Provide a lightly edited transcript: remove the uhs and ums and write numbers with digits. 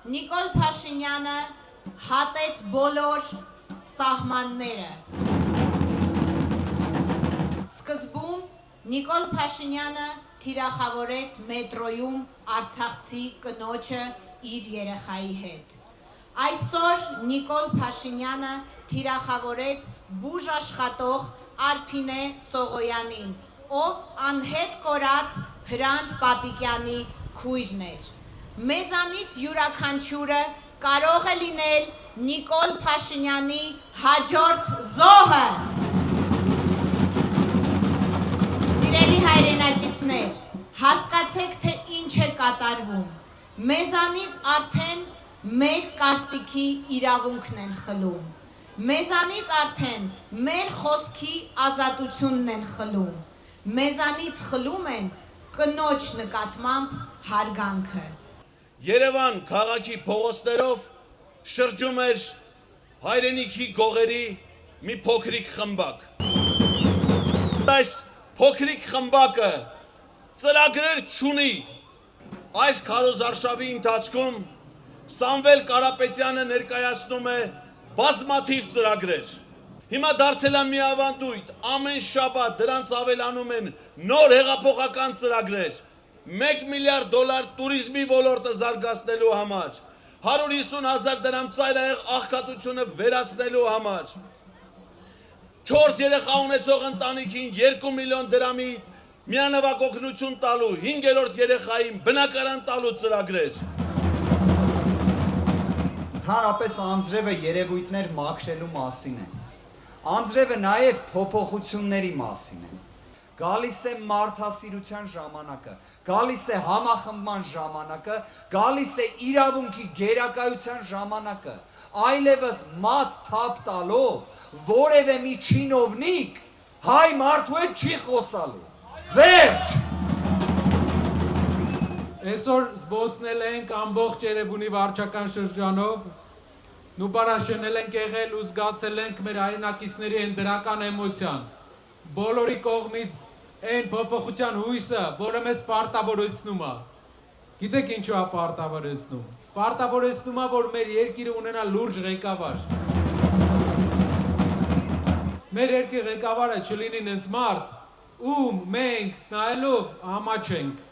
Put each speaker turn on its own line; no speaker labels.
Նիկոլ Փաշինյանը հատեց բոլոր սահմանները։ Սկզբում Նիկոլ Փաշինյանը թիրախավորեց մետրոյում արցախցի կնոջը իր երեխայի հետ։ Այսօր Նիկոլ Փաշինյանը թիրախավորեց բուժ աշխատող Արփինե Սողոյանին, ով անհետ կորած Հրանտ Պապիկյանի քույրն էր։ Մեզանից յուրաքանչյուրը կարող է լինել Նիկոլ Փաշինյանի հաջորդ զոհը։ Սիրելի հայրենակիցներ, հասկացեք, թե ինչ է կատարվում։ Մեզանից արդեն մեր կարծիքի իրավունքն են խլում։ Մեզանից արդեն մեր խոսքի ազատությունն են խլում։ Մեզանից խլում են կնոջ նկատմամբ հարգանքը։
Երևան քաղաքի փողոցներով շրջում էր հայրենիքի գողերի մի փոքրիկ խմբակ։ Այս փոքրիկ խմբակը ծրագրեր չունի։ Այս քարոզարշավի ընթացքում Սամվել Կարապետյանը ներկայացնում է բազմաթիվ ծրագրեր։ Հիմա դարձել է մի ավանդույթ, ամեն շաբաթ դրանց ավելանում են նոր հեղափոխական ծրագրեր, $1 միլիարդ տուրիզմի ոլորտը զարգացնելու համար, 150,000 դրամ ծայրահեղ աղքատությունը վերացնելու համար, 4 երեխա ունեցող ընտանիքին 2 միլիոն դրամի միանվագ օգնություն տալու, 5-րդ երեխային բնակարան տալու ծրագրեր։
Ընդհանրապես անձրևը երևույթներ մաքրելու մասին է։ Անձրևը նաև փոփոխությունների մասին է։ Գալիս է մարդասիրության ժամանակը, գալիս է համախմբման ժամանակը, գալիս է իրավունքի գերակայության ժամանակը, այլևս մատ թափ տալով որևէ մի չինովնիկ հայ մարդու հետ չի խոսալու։ Վերջ։
Այսօր զբոսնել ենք ամբողջ Երևանի վարչական շրջանով, նուբարաշենել ենք եղել ու զգացել ենք մեր հայրենակիցների են դրական էմոցիան, բոլորի կողմից այն փոփոխության հույսը, որը մեզ պարտավորեցնում է։ Գիտեք ինչու է պարտավորեցնում։ Պարտավորեցնում է, որ մեր երկիրը ունենա լուրջ ղեկավար։ Մեր երկրի ղեկավարը չլինի նենց մարդ, ում մենք նայելով ամաչենք։